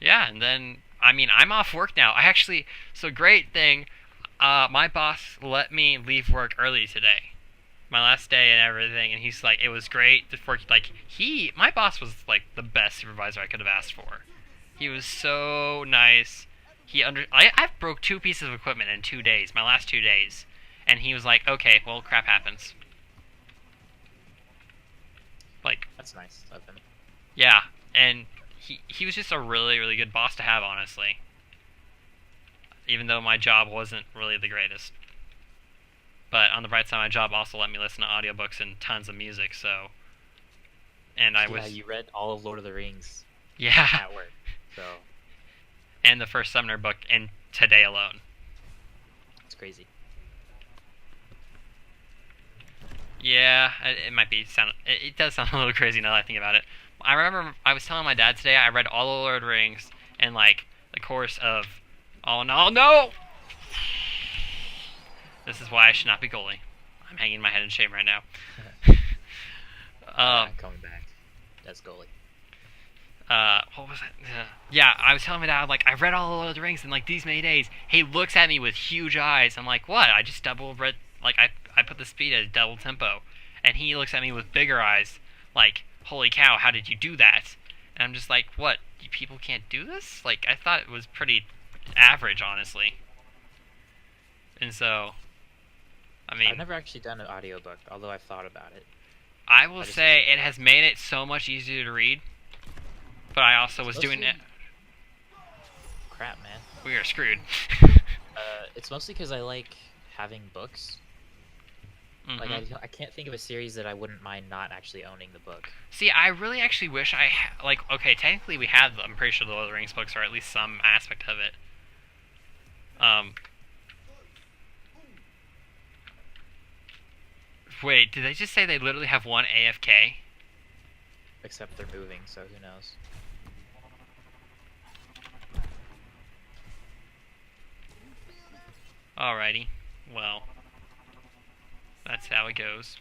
Yeah, and then I mean I'm off work now. So great thing. My boss let me leave work early today. My last day and everything, and he's like, it was great. My boss was like the best supervisor I could have asked for. He was so nice. I broke two pieces of equipment in 2 days, my last 2 days, and he was like, okay, well, crap happens. Like, That's nice of him. yeah, and he was just a really really good boss to have, honestly. Even though my job wasn't really the greatest. But on the bright side, my job also let me listen to audiobooks and tons of music, so. And I Yeah, was. you read all of Lord of the Rings Yeah. at work, so And the first Summoner book in today alone. it's crazy. Yeah, it might be sound. It does sound a little crazy now that I think about it. I remember I was telling my dad today I read all the Lord of the Rings in like the course of. Oh no, no! This is why I should not be goalie. I'm hanging my head in shame right now. um, I'm coming back. That's goalie. what was it? Yeah, I was telling my dad, like, I read all the Lord of the Rings in, like, these many days. He looks at me with huge eyes. I'm like, what? I just double read, like, I put the speed at double tempo. And he looks at me with bigger eyes, like, holy cow, how did you do that? And I'm just like, what? You people can't do this? Like, I thought it was pretty average, honestly. And so, I I've mean, never actually done an audiobook, although I've thought about it. I will I just say it has made it so much easier to read, but I also it's was doing it. mostly crap, man. We are screwed. It's mostly because I like having books. Like Mm-hmm. I can't think of a series that I wouldn't mind not actually owning the book. See, I really actually wish like, okay, technically we have I'm pretty sure the Lord of the Rings books, or at least some aspect of it. Um, Wait, did they just say they literally have one AFK? Except they're moving, so who knows? Alrighty, well, that's how it goes.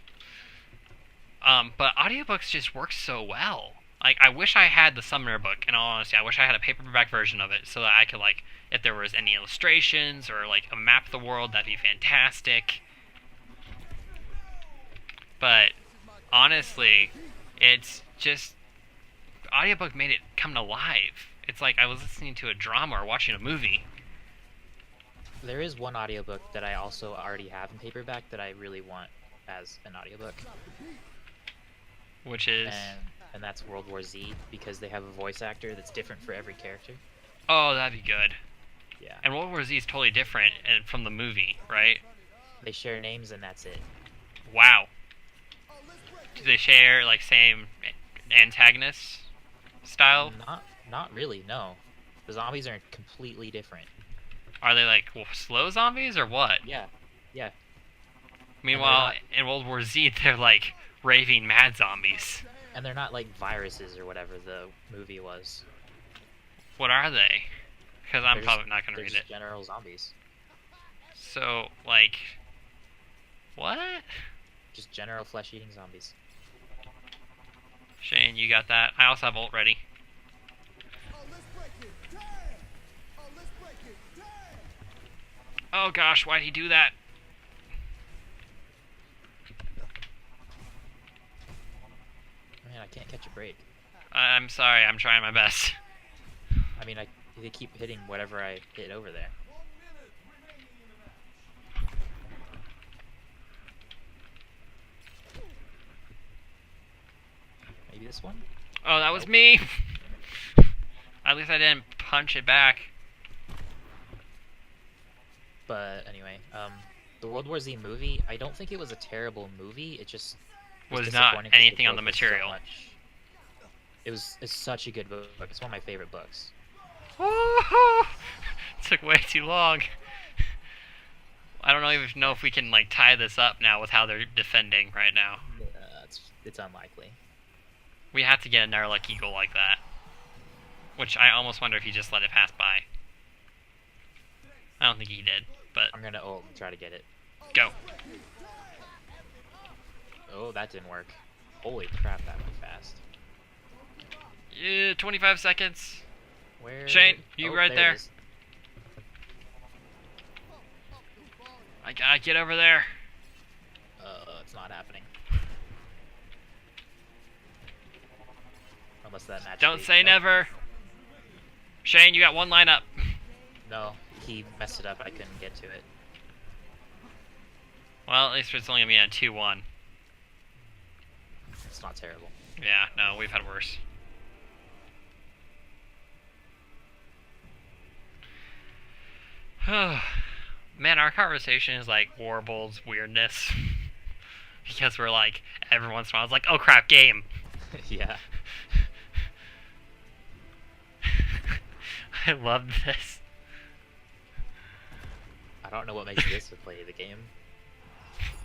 But audiobooks just work so well. Like, I wish I had the Summoner book, in all honesty. I wish I had a paperback version of it so that I could, like, if there was any illustrations or, like, a map of the world, that'd be fantastic. But, honestly, it's just. Audiobook made it come to life. It's like I was listening to a drama or watching a movie. There is one audiobook that I also already have in paperback that I really want as an audiobook. Which is. And that's World War Z, because they have a voice actor that's different for every character. Oh, that'd be good. Yeah. And World War Z is totally different from the movie, right? They share names and that's it. Wow. Do they share, like, same antagonists style? Not really, no. The zombies are completely different. Are they, like, slow zombies or what? Yeah. Yeah. Meanwhile, in World War Z, they're, like, raving mad zombies. And they're not like viruses or whatever the movie was. What are they? Because I'm They're probably not going to they're read just it. general zombies. So, like, what? Just general flesh-eating zombies. Shane, you got that? I also have ult ready. Oh gosh, why'd he do that? Man, I can't catch a break. I'm sorry, I'm trying my best. I mean, they keep hitting whatever I hit over there. Maybe this one? Oh, that was Nope. me! At least I didn't punch it back. But anyway, the World War Z movie, I don't think it was a terrible movie. It just Was not disappointing 'cause anything on the book was material. It's such a good book. It's one of my favorite books. Woohoo! Took way too long. I don't even know if we can like tie this up now with how they're defending right now. It's unlikely. We have to get another lucky goal like that. Which I almost wonder if he just let it pass by. I don't think he did, but I'm gonna ult and try to get it. go. Oh, that didn't work. Holy crap, that went fast. Yeah, 25 seconds. Where? Shane, you Oh, right there it there. is. I gotta get over there. It's not happening. Unless that match. Don't say Nope. never. Shane, you got one line up. No, he messed it up. I couldn't get to it. Well, at least it's only gonna be a 2-1. It's not terrible. Yeah, no, we've had worse. Man, our conversation is like Warble's weirdness. Because we're like, every once in a while, it's like, oh crap, game. Yeah. I love this. I don't know what makes this to play the game.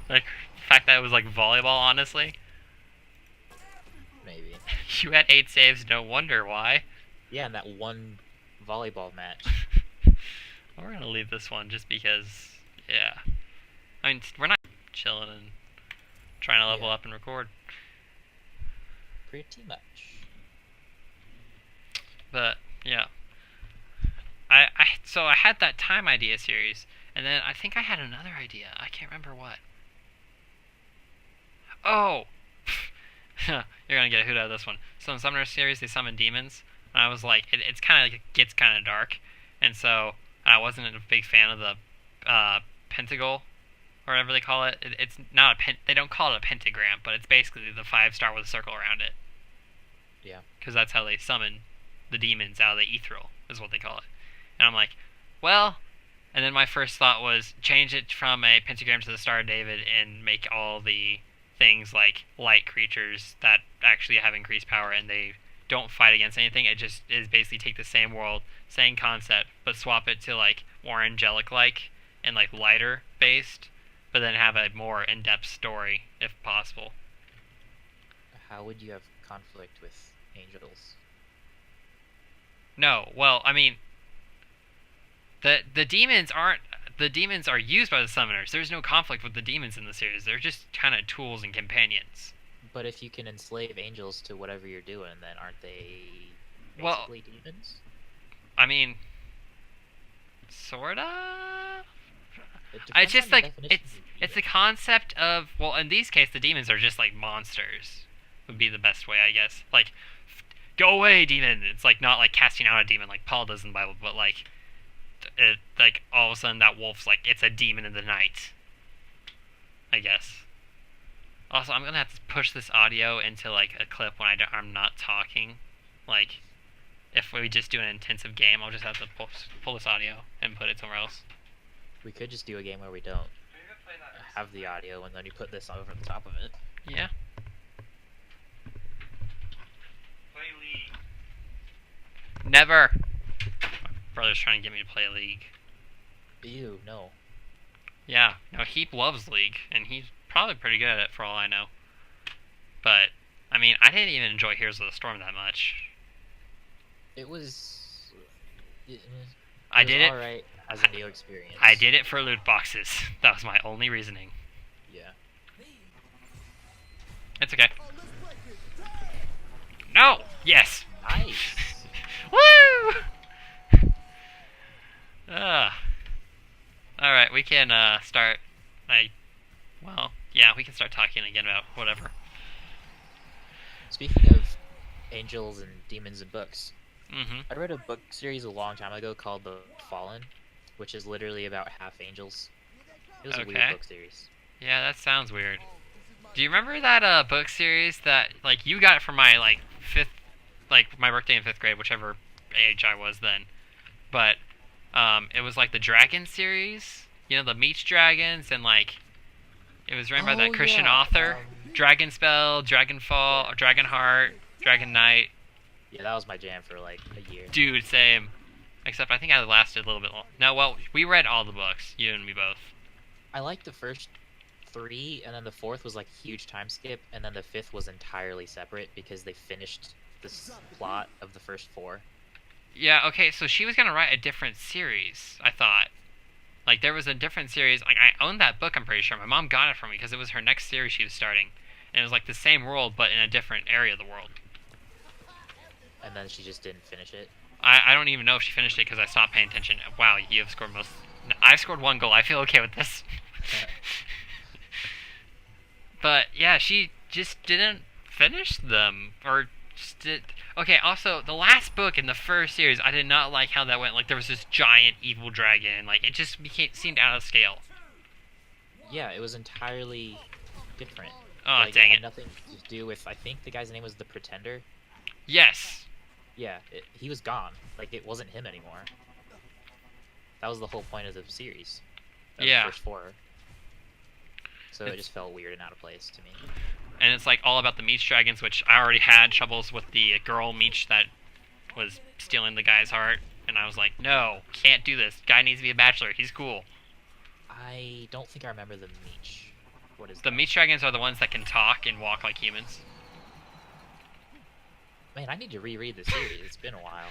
Like, the fact that it was like volleyball, honestly. Maybe. You had 8 saves, no wonder why. Yeah, in that one volleyball match. We're gonna leave this one just because, yeah. I mean, we're not chilling and trying to level up and record. Pretty much. But, yeah. So I had that time idea series, and then I think I had another idea. I can't remember what. Oh! You're gonna get a hoot out of this one. So in Summoner series, they summon demons, and I was like, it's kind of like, it gets kind of dark, and so I wasn't a big fan of the pentacle, or whatever they call it. It's not a they don't call it a pentagram, but it's basically the 5-star with a circle around it. Yeah. Because that's how they summon the demons out of the ethereal, is what they call it. And I'm like, well, and then my first thought was change it from a pentagram to the Star of David and make all the things like light creatures that actually have increased power and they don't fight against anything. It just is basically take the same world, same concept, but swap it to like more angelic-like and like lighter based, but then have a more in-depth story if possible. How would you have conflict with angels? No, well, I mean, the demons are used by the summoners. There's no conflict with the demons in the series. They're just kind of tools and companions. But if you can enslave angels to whatever you're doing, then aren't they Well, basically demons? I mean, sorta. It It's depends just on the like definition of it's the demon. concept of, well, in these cases the demons are just like monsters. Would be the best way, I guess. Like, go away, demon. It's like not like casting out a demon like Paul does in the Bible, but like like all of a sudden that wolf's like it's a demon in the night, I guess. Also, I'm gonna have to push this audio into like a clip when I'm not talking. Like, if we just do an intensive game, I'll just have to pull this audio and put it somewhere else. We could just do a game where we don't have the audio and then you put this over the top of it. Yeah. Play League. Never. My brother's trying to get me to play League. Ew, no. Yeah, no, he loves League, and he's probably pretty good at it for all I know. But, I mean, I didn't even enjoy Heroes of the Storm that much. It was... I did it. Alright as a new experience. I did it for loot boxes. That was my only reasoning. Yeah. It's okay. No! Yes! Nice! Woo! Alright, we can start. Well, yeah, we can start talking again about whatever. Speaking of angels and demons and books, I read a book series a long time ago called The Fallen, which is literally about half angels. It was a weird book series. Yeah, that sounds weird. Do you remember that book series that like you got it for my like my birthday in 5th grade, whichever age I was then? But it was like the Dragon series, you know, the Meat Dragons, and like it was written by that Christian author, Dragon Spell, Dragonfall, or Dragonheart, Dragon Knight. Yeah, that was my jam for like a year. Dude, same. Except I think I lasted a little bit long. No, well, we read all the books, you and me both. I liked the first 3, and then the 4th was like a huge time skip, and then the 5th was entirely separate because they finished this plot of the first 4. Yeah, okay, so she was gonna write a different series, I thought. Like, there was a different series. Like, I owned that book, I'm pretty sure. My mom got it for me because it was her next series she was starting. And it was like the same world, but in a different area of the world. And then she just didn't finish it. I don't even know if she finished it because I stopped paying attention. Wow, you have scored most. I scored 1 goal. I feel okay with this. But yeah, she just didn't finish them, or just did. Okay. Also, the last book in the first series, I did not like how that went. Like there was this giant evil dragon. Like it just seemed out of scale. Yeah, it was entirely different. Oh, like, dang it had it. nothing to do with. I think the guy's name was the Pretender. Yes. Yeah, he was gone. Like it wasn't him anymore. That was the whole point of the series. Yeah. The first 4. So it just felt weird and out of place to me. And it's like all about the Meech dragons, which I already had troubles with the girl Meech that was stealing the guy's heart, and I was like, no, can't do this. Guy needs to be a bachelor. He's cool. I don't think I remember the Meech. What is The Meech dragons are the ones that can talk and walk like humans. Man, I need to reread the series. It's been a while.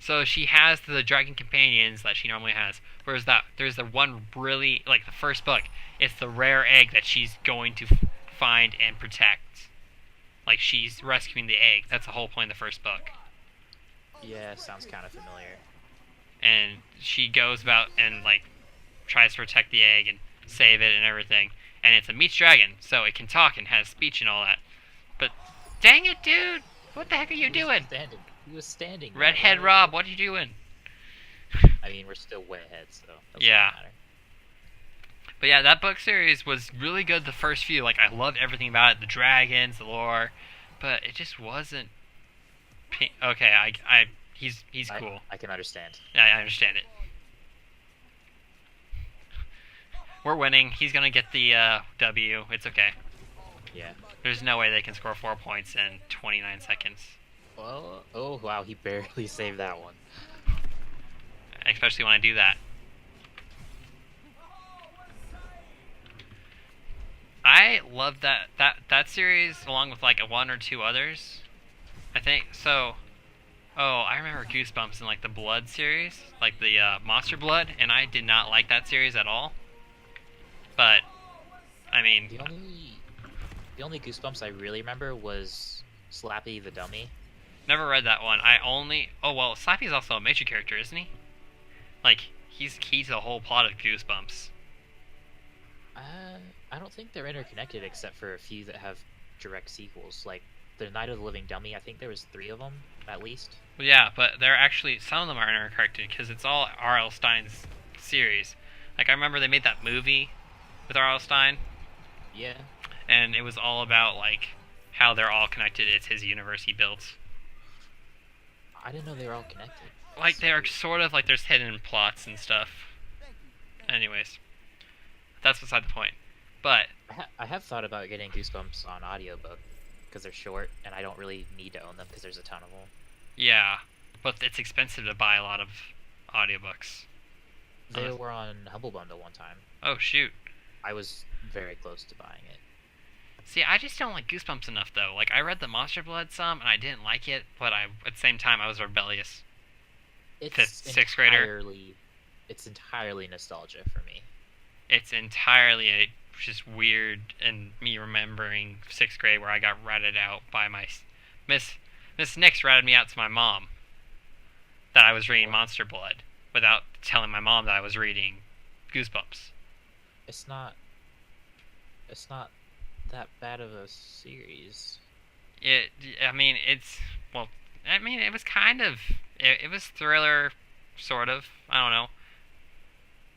So she has the dragon companions that she normally has. Whereas there's the one really, like the first book, it's the rare egg that she's going to find and protect. Like she's rescuing the egg. That's the whole point of the first book. Yeah, sounds kind of familiar. And she goes about and like tries to protect the egg and save it and everything. And it's a Meech dragon, so it can talk and has speech and all that. But dang it, dude! What the heck are you doing? He was standing. Redhead Rob, what are you doing? I mean, we're still way ahead, so yeah. But yeah, that book series was really good the first few. Like, I loved everything about it. The dragons, the lore. But it just wasn't... Okay, he's cool. I can understand. Yeah, I understand it. We're winning. He's gonna get the W. It's okay. Yeah. There's no way they can score 4 points in 29 seconds. Well, oh wow, he barely saved that one. Especially when I do that. I love that series along with like 1 or 2 others. I think so. Oh, I remember Goosebumps in like the Blood series, like the Monster Blood, and I did not like that series at all. But I mean, the only Goosebumps I really remember was Slappy the Dummy. Never read that one. Oh well, Slappy's also a major character, isn't he? Like he's the whole plot of Goosebumps. I don't think they're interconnected except for a few that have direct sequels. Like the Night of the Living Dummy, I think there was 3 of them at least. Well, yeah, but they're actually some of them are interconnected because it's all R.L. Stein's series. Like I remember they made that movie with R.L. Stein. Yeah. And it was all about like how they're all connected. It's his universe he built. I didn't know they were all connected. Like they're sort of like there's hidden plots and stuff. Anyways, that's beside the point. But I have thought about getting Goosebumps on audiobook because they're short and I don't really need to own them because there's a ton of them. Yeah, but it's expensive to buy a lot of audiobooks. They were on Humble Bundle one time. Oh shoot. I was very close to buying it. See, I just don't like Goosebumps enough though. Like I read the Monster Blood some and I didn't like it, but at the same time I was rebellious. It's 6th grader. It's entirely nostalgia for me. It's entirely just weird, and me remembering 6th grade where I got ratted out by my Miss Nix ratted me out to my mom that I was reading Monster Blood without telling my mom that I was reading Goosebumps. It's not that bad of a series. It was kind of it was thriller, sort of. I don't know.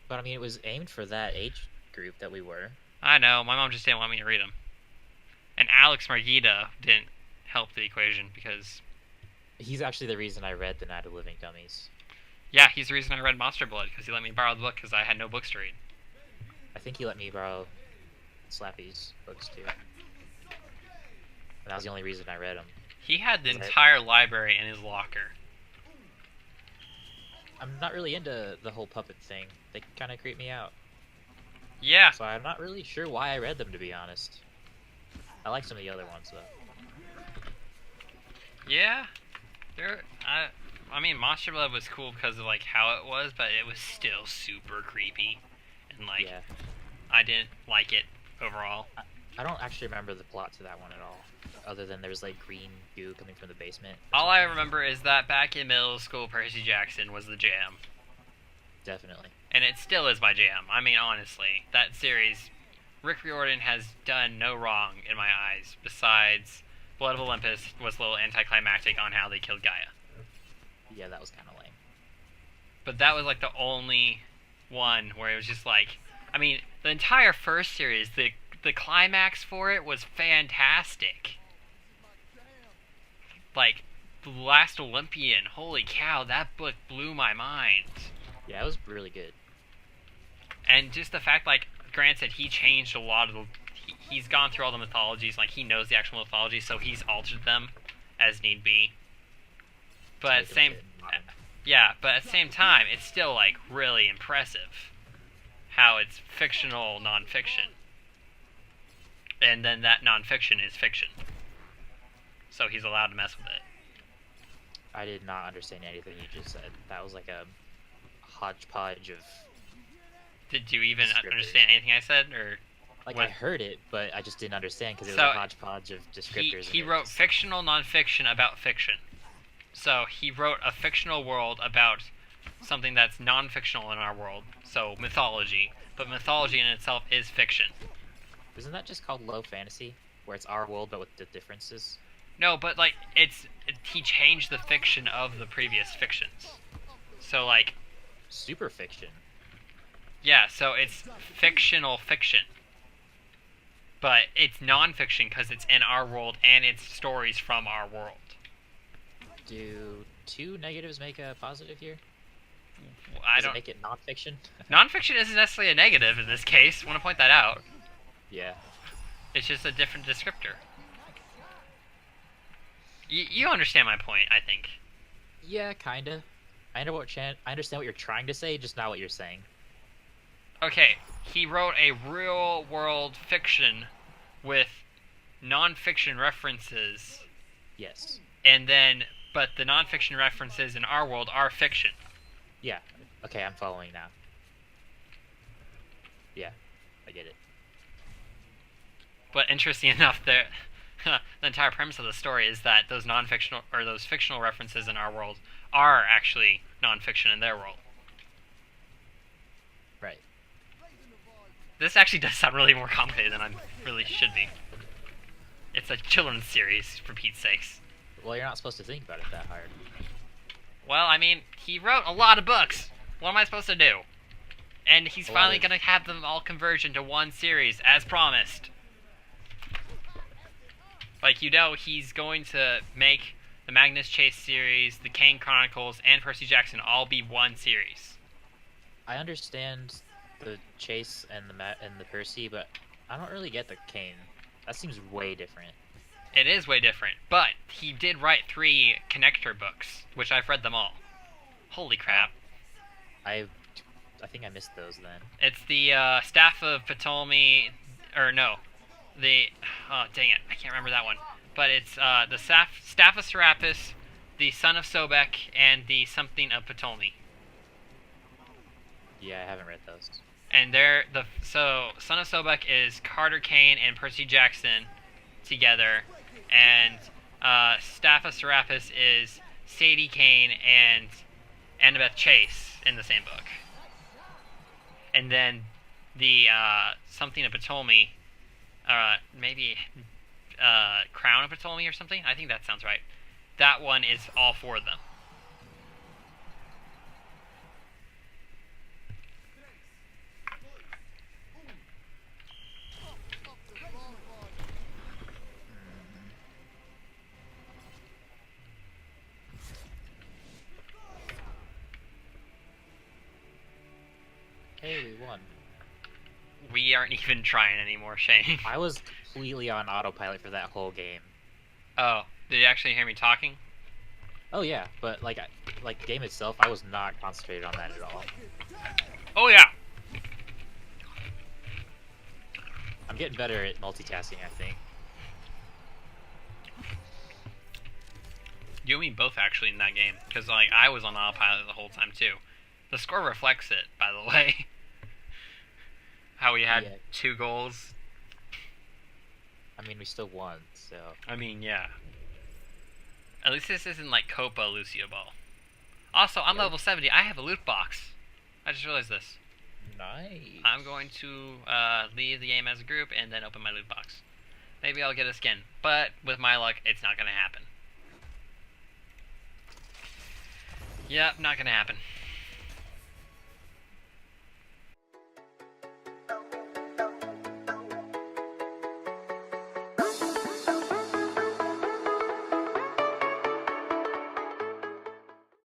But I mean, it was aimed for that age group that we were. I know. My mom just didn't want me to read them. And Alex Margita didn't help the equation because... He's actually the reason I read The Night of Living Dummies. Yeah, he's the reason I read Monster Blood, because he let me borrow the book because I had no books to read. I think he let me borrow Slappy's books, too. And that was the only reason I read them. He had the entire library in his locker. I'm not really into the whole puppet thing. They kind of creep me out. Yeah. So I'm not really sure why I read them, to be honest. I like some of the other ones, though. Yeah. I mean, Monster Blood was cool because of, like, how it was, but it was still super creepy. And, like, I didn't like it overall. I don't actually remember the plot to that one at all. other than there was like green goo coming from the basement. All I remember is that back in middle school, Percy Jackson was the jam. Definitely. And it still is my jam. I mean, honestly, that series, Rick Riordan has done no wrong in my eyes. Besides, Blood of Olympus was a little anticlimactic on how they killed Gaia. Yeah, that was kind of lame. But that was like the only one where it was just like, I mean, the entire first series, the climax for it was fantastic. Like, The Last Olympian, holy cow, that book blew my mind. Yeah, it was really good. And just the fact, like, granted, he changed a lot of the... He's gone through all the mythologies, like, he knows the actual mythology, so he's altered them as need be. But at the same... Yeah, but at the same time, it's still, like, really impressive how it's fictional non-fiction. And then that non-fiction is fiction. So he's allowed to mess with it. I did not understand anything you just said. That was like a hodgepodge of... Did you even understand anything I said, or... Like, I heard it, but I just didn't understand because it was a hodgepodge of descriptors. He wrote fictional non-fiction about fiction. So he wrote a fictional world about something that's non-fictional in our world, so mythology. But mythology in itself is fiction. Isn't that just called low fantasy, where it's our world but with the differences? No, but like he changed the fiction of the previous fictions. So like super fiction. Yeah, so it's fictional fiction. But it's non-fiction because it's in our world and it's stories from our world. Do two negatives make a positive here? Does it make it non-fiction? Non-fiction isn't necessarily a negative in this case. I want to point that out. Yeah. It's just a different descriptor. You understand my point, I think. Yeah, kinda. I understand what you're trying to say, just not what you're saying. Okay, he wrote a real-world fiction with non-fiction references. Yes. And then, but the non-fiction references in our world are fiction. Yeah. Okay, I'm following now. Yeah, I get it. But interesting enough, the entire premise of the story is that those non-fictional or those fictional references in our world are actually non-fiction in their world. Right. This actually does sound really more complicated than I really should be. It's a children's series, for Pete's sakes. Well, you're not supposed to think about it that hard. Well, I mean, he wrote a lot of books. What am I supposed to do? And he's finally going to have them all converge into one series, as promised. Like, you know, he's going to make the Magnus Chase series, the Kane Chronicles, and Percy Jackson all be one series. I understand the Chase and the Percy, but I don't really get the Kane. That seems way different. It is way different, but he did write 3 connector books, which I've read them all. Holy crap. I think I missed those then. It's the Staff of Ptolemy, or no, oh dang it, I can't remember that one. But it's the Staff of Serapis, the Son of Sobek, and the Something of Ptolemy. Yeah, I haven't read those. And so Son of Sobek is Carter Kane and Percy Jackson together, and Staff of Serapis is Sadie Kane and Annabeth Chase in the same book. And then the Something of Ptolemy, maybe Crown of Ptolemy or something? I think that sounds right. That one is all 4 of them. Hey, we won. We aren't even trying anymore, Shane. I was completely on autopilot for that whole game. Oh, did you actually hear me talking? Oh yeah, but like game itself, I was not concentrated on that at all. Oh yeah. I'm getting better at multitasking, I think. You and me both actually in that game, because like I was on autopilot the whole time too. The score reflects it, by the way. How we had 2 goals. I mean, we still won, so. I mean, yeah. At least this isn't like Copa Lucioball. Also, I'm level 70. I have a loot box. I just realized this. Nice. I'm going to leave the game as a group and then open my loot box. Maybe I'll get a skin, but with my luck, it's not going to happen. Yep, not going to happen.